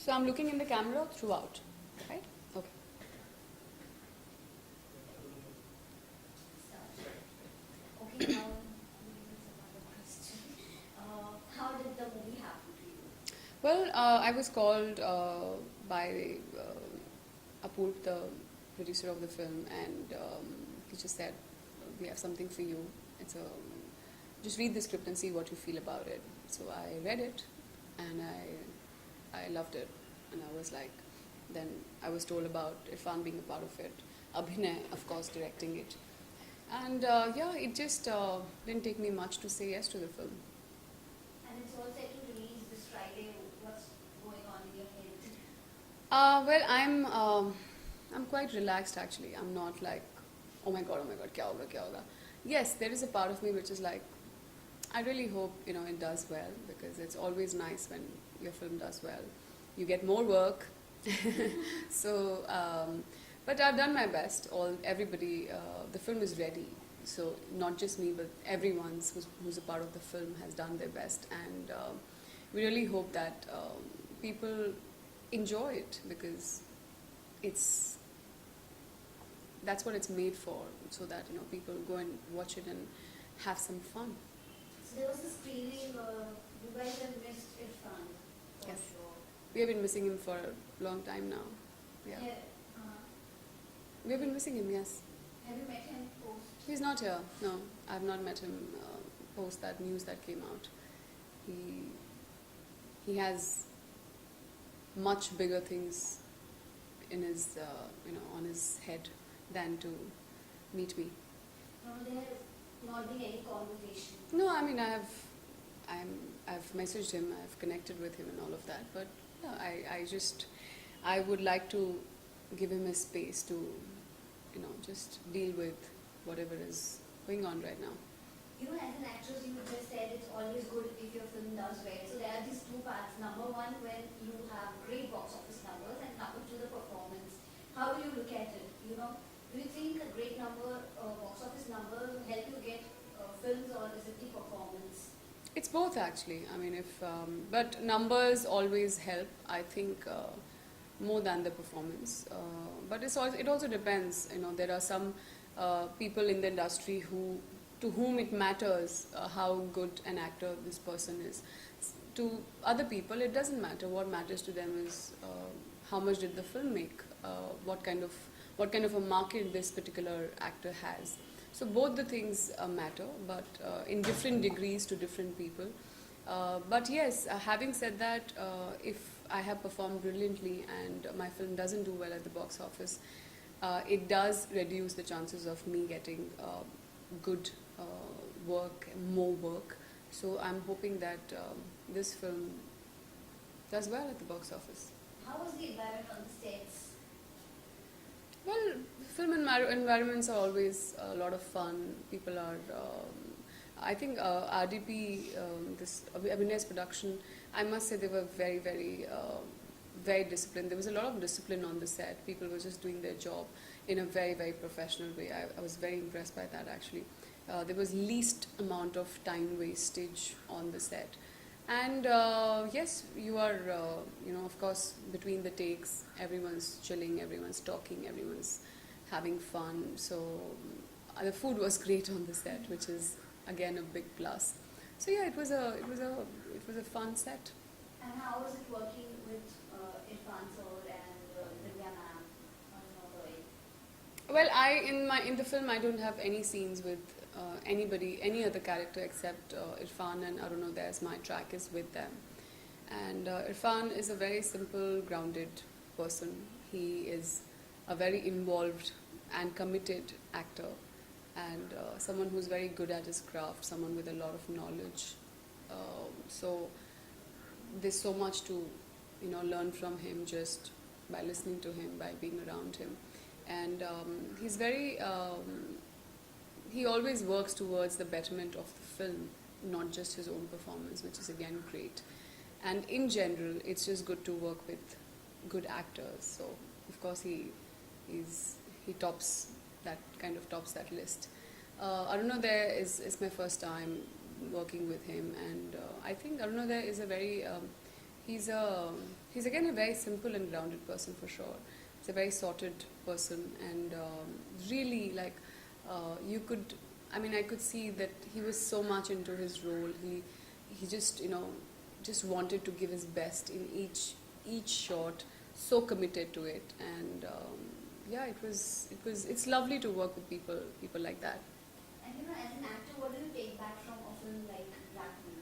So I'm looking in the camera throughout, right? Okay. Okay, now another question. How did the movie happen to you? Well, I was called by Apurv, the producer of the film, and he just said, "We have something for you. It's a just read the script and see what you feel about it." So I read it, and I loved it, and I was like, then I was told about Irfan being a part of it, Abhinay, of course, directing it, and yeah, it just didn't take me much to say yes to the film. And it's all set to release this Friday. What's going on in your head? Well, I'm quite relaxed actually. I'm not like, oh my god, kya hoga, kya hoga. Yes, there is a part of me which is like, I really hope it does well, because it's always nice when your film does well. You get more work. So, but I've done my best. Everybody, the film is ready. So not just me, but everyone who's a part of the film has done their best, and we really hope that people enjoy it, because that's what it's made for, so that people go and watch it and have some fun. So there was a screening. You guys have missed Irfan. For Yes. sure. We have been missing him for a long time now. Yeah. We have been missing him, yes. Have you met him post? He's not here. No, I've not met him post that news that came out. He has much bigger things in his on his head than to meet me. No, there has not been any conversation. No, I mean I've messaged him, I've connected with him and all of that, but yeah, I would like to give him his space to just deal with whatever is going on right now. You know, as an actress, you just said it's always good if your film does well. So there are these two parts. Number one, when you have great box office numbers, and number two, the performance. How do you look at it? Do you think a great box office number will help you get films, or is it the performance? It's both actually. I mean, but numbers always help. I think more than the performance. But it also depends. There are some people in the industry to whom it matters how good an actor this person is. To other people, it doesn't matter. What matters to them is how much did the film make, what kind of a market this particular actor has. So both the things matter, but in different degrees to different people. But yes, having said that, if I have performed brilliantly and my film doesn't do well at the box office, it does reduce the chances of me getting good work, more work. So I'm hoping that this film does well at the box office. How was the environment on the sets? Well, film environments are always a lot of fun. People are, I think RDP, this Abhinay's production, I must say they were very, very, very disciplined. There was a lot of discipline on the set. People were just doing their job in a very, very professional way. I was very impressed by that actually. There was least amount of time wastage on the set. And yes, you are, of course, between the takes, everyone's chilling, everyone's talking, everyone's having fun. So the food was great on the set, which is again a big plus. So yeah, it was a fun set. And how was it working with Irfan sir and Divya ma'am on another way? Well, in the film, I don't have any scenes with anybody, any other character except Irfan and Arunodaya, as my track is with them. And Irfan is a very simple, grounded person. He is a very involved and committed actor, and someone who's very good at his craft, someone with a lot of knowledge. So there's so much to learn from him just by listening to him, by being around him. And he's very he always works towards the betterment of the film, not just his own performance, which is again great. And in general, it's just good to work with good actors. So of course he tops that list. Arunodaya is my first time working with him, and I think Arunodaya is He's a he's again a very simple and grounded person for sure. He's a very sorted person, and really like you could. I mean, I could see that he was so much into his role. He just just wanted to give his best in each shot. So committed to it, and yeah, it's lovely to work with people like that. And as an actor, what do you take back from a film like Blackpool?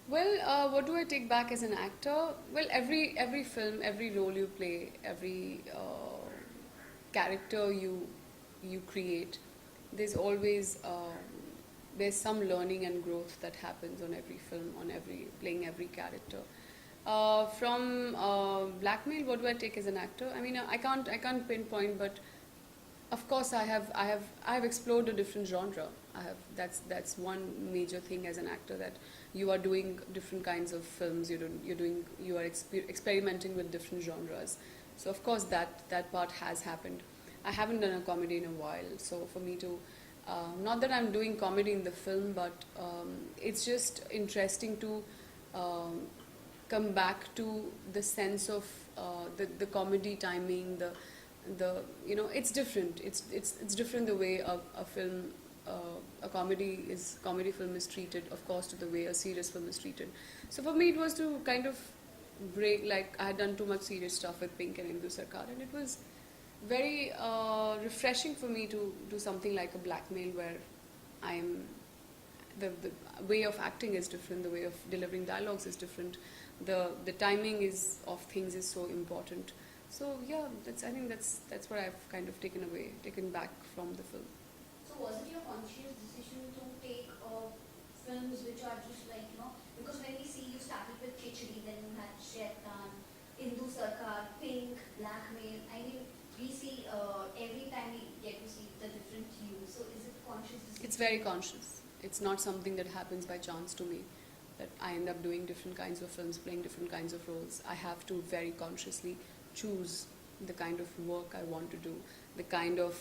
Well, what do I take back as an actor? Well, every film, every role you play, every character you create, there's always there's some learning and growth that happens on every film, on every playing every character. From Blackmail, what do I take as an actor? I mean, I can't pinpoint, but of course, I have explored a different genre. That's one major thing as an actor, that you are doing different kinds of films. You are experimenting with different genres. So of course that part has happened. I haven't done a comedy in a while, so for me to not that I'm doing comedy in the film, but it's just interesting to come back to the sense of the comedy timing, the it's different. It's different the way a film a comedy film is treated, of course, to the way a serious film is treated. So for me, it was to kind of break. Like, I had done too much serious stuff with Pink and Hindu Sarkar, and it was very refreshing for me to do something like a Blackmail, where I'm the way of acting is different, the way of delivering dialogues is different, the timing is of things is so important. So yeah, I think that's what I've kind of taken back from the film. So was it your conscious decision to take films which are just like, because when we see you started with Khichdi, then you had Shaitan, Hindu Sarkar, Pink, Blackmail. I mean, we see every time we get to see the different you. So is it conscious decision? It's very conscious. It's not something that happens by chance to me, that I end up doing different kinds of films, playing different kinds of roles. I have to very consciously choose the kind of work I want to do, the kind of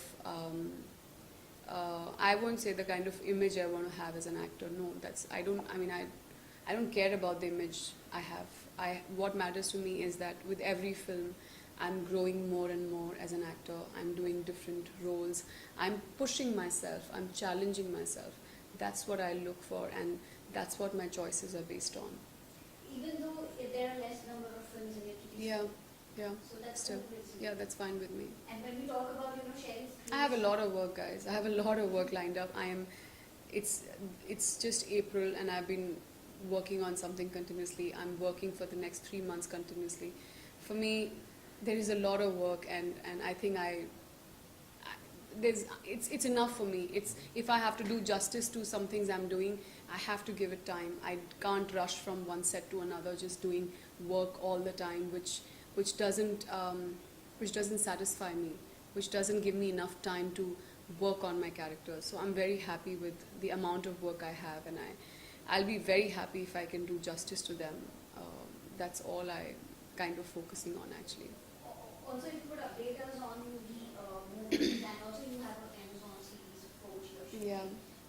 I won't say the kind of image I want to have as an actor. No, I don't care about the image I have. What matters to me is that with every film, I'm growing more and more as an actor. I'm doing different roles. I'm pushing myself. I'm challenging myself. That's what I look for, and that's what my choices are based on. Even though there are less number of films in your TV. Yeah. So that's Still, yeah, that's fine with me. And when we talk about sharing screens, I have a lot of work, guys. I have a lot of work lined up. It's just April, and I've been working on something continuously. I'm working for the next 3 months continuously. For me, there is a lot of work, and I think it's enough for me. If I have to do justice to some things I'm doing, I have to give it time. I can't rush from one set to another, just doing work all the time, which doesn't satisfy me, which doesn't give me enough time to work on my characters. So I'm very happy with the amount of work I have, and I'll be very happy if I can do justice to them. That's all I kind of focusing on, actually. Also, if you could update us on the movies, and also you have an Amazon series for which you're shooting. Yeah.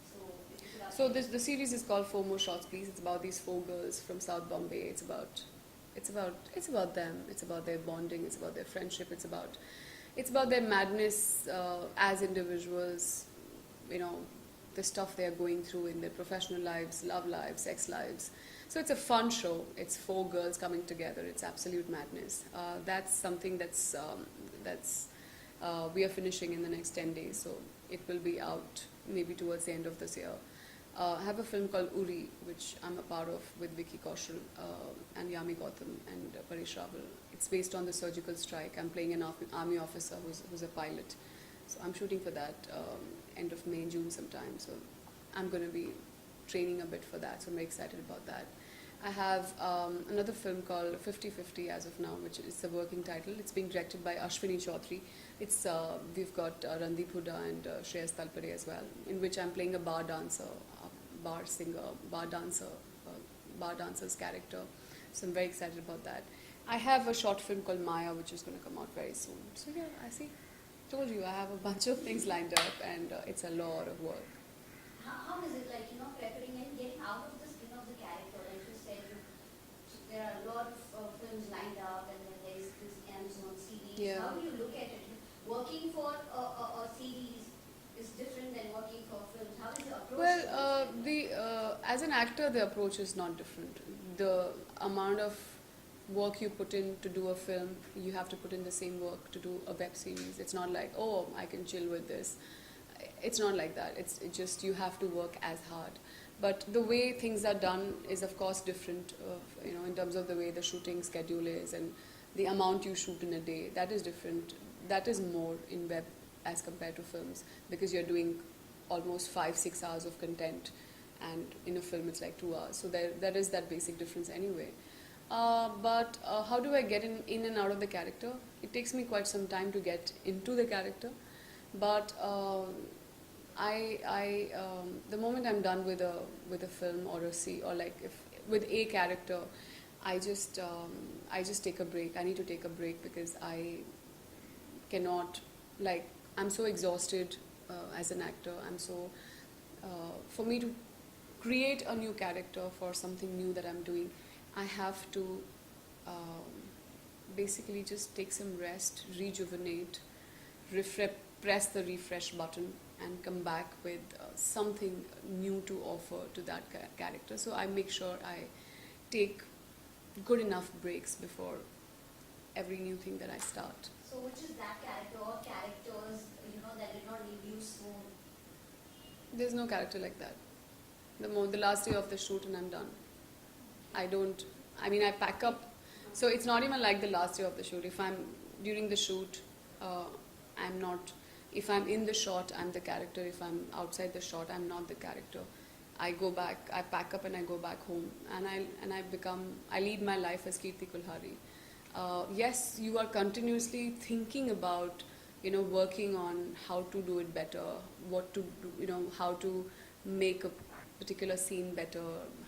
So if you could update So the series is called 4 More Shots, Please. It's about these 4 girls from South Bombay. It's about them. It's about their bonding. It's about their friendship. It's about their madness as individuals. The stuff they are going through in their professional lives, love lives, sex lives. So it's a fun show. It's 4 girls coming together. It's absolute madness. That's something that's we are finishing in the next 10 days. So it will be out maybe towards the end of this year. I have a film called Uri, which I'm a part of with Vicky Kaushal and Yami Gautam and Paresh Rawal. It's based on the surgical strike. I'm playing an army officer who's a pilot. So I'm shooting for that end of May, June sometime. So I'm going to be training a bit for that. So I'm very excited about that. I have another film called 50-50 as of now, which is the working title. It's being directed by Ashwini Chaudhary. We've got Randeep Huda and Shreyas Talpare as well, in which I'm playing a bar dancer, bar singer, bar dancer's character. So I'm very excited about that. I have a short film called Maya, which is going to come out very soon. So yeah, told you, I have a bunch of things lined up, and it's a lot of work. How is it like, preparing and getting out of the skin of the character? Like you said, there are a films lined up, and then there's this Amazon series. Yeah. How do you look at it? Working for a series is different than working for films. How is the approach? Well, as an actor, the approach is not different. The amount of work you put in to do a film, you have to put in the same work to do a web series. It's not like, oh, I can chill with this. It's not like that. It's just you have to work as hard. But the way things are done is, of course, different. In terms of the way the shooting schedule is and the amount you shoot in a day. That is different. That is more in web as compared to films, because you're doing almost 5-6 hours of content, and in a film it's like 2 hours. So there is that basic difference anyway. But how do I get in and out of the character? It takes me quite some time to get into the character, but the moment I'm done with a film or with a character, I just take a break. I need to take a break because I cannot, I'm so exhausted as an actor. For me to create a new character for something new that I'm doing, I have to basically just take some rest, rejuvenate, press the refresh button, and come back with something new to offer to that character. So I make sure I take good enough breaks before every new thing that I start. So which is that character or characters, that did not leave you soon? There's no character like that. The last day of the shoot and I'm done. I pack up. So it's not even like the last day of the shoot. If I'm during the shoot, I'm not. If I'm in the shot, I'm the character. If I'm outside the shot, I'm not the character. I go back, I pack up and I go back home, and I lead my life as Kirti Kulhari. Yes, you are continuously thinking about, working on how to do it better, what to do, how to make a particular scene better,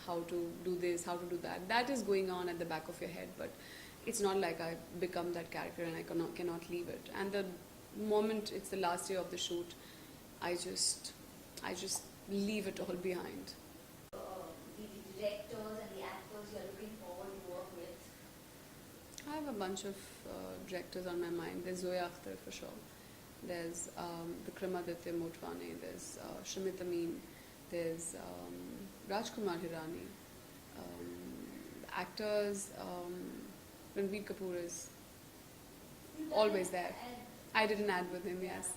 how to do this, how to do that. That is going on at the back of your head, but it's not like I become that character and I cannot leave it. And the moment it's the last day of the shoot, I just leave it all behind. The directors and the actors you're looking forward to work with? I have a bunch of directors on my mind. There's Zoya Akhtar for sure. There's Vikramaditya Motwane. There's Shamit Amin. There's Rajkumar Hirani. Actors, Ranbir Kapoor is always there. I did an ad with him, yes,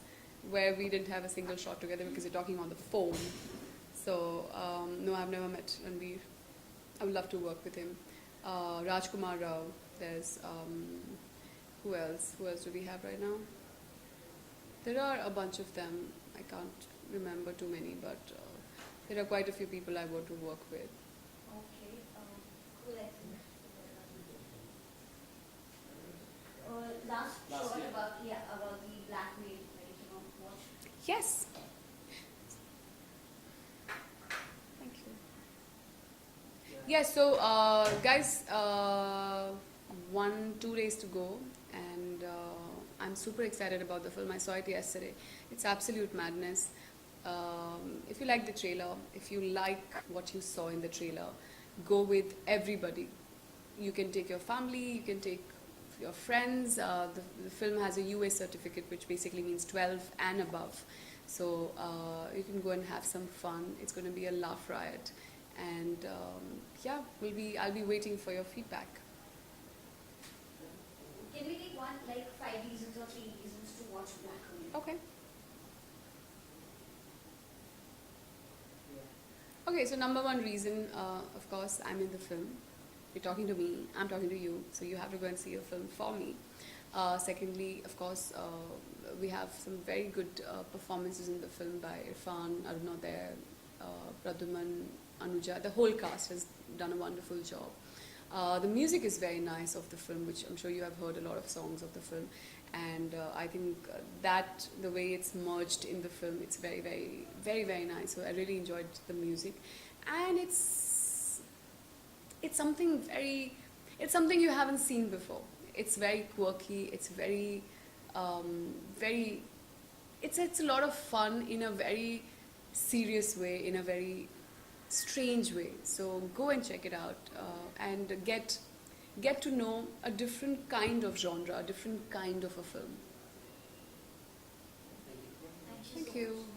where we didn't have a single shot together because we're talking on the phone. So, no, I've never met Ranbir. I would love to work with him. Rajkumar Rao. There's, who else? Who else do we have right now? There are a bunch of them. I can't remember too many, but there are quite a few people I want to work with. Okay, cool. Last short about the blackmail, watch. Yes. Thank you. Yes. So, guys, 2 days to go, and I'm super excited about the film. I saw it yesterday. It's absolute madness. If you like the trailer, if you like what you saw in the trailer, go with everybody. You can take your family, you can take your friends. The film has a UA certificate, which basically means 12 and above. So you can go and have some fun. It's going to be a laugh riot. And I'll be waiting for your feedback. Can we take 5 reasons or 3 reasons to watch Blackmail? Okay. Okay, so number one reason, of course, I'm in the film. You're talking to me, I'm talking to you, so you have to go and see a film for me. Secondly, of course, we have some very good performances in the film by Irfan, Arunodaya, Pradyuman, Anuja. The whole cast has done a wonderful job. The music is very nice of the film, which I'm sure you have heard a lot of songs of the film. And I think that the way it's merged in the film, it's very, very, very, very nice. So I really enjoyed the music. And it's something you haven't seen before. It's very quirky, it's very, it's a lot of fun in a very serious way, in a very strange way. So go and check it out and get get to know a different kind of genre, a different kind of a film. Thank you. Thank so you. much.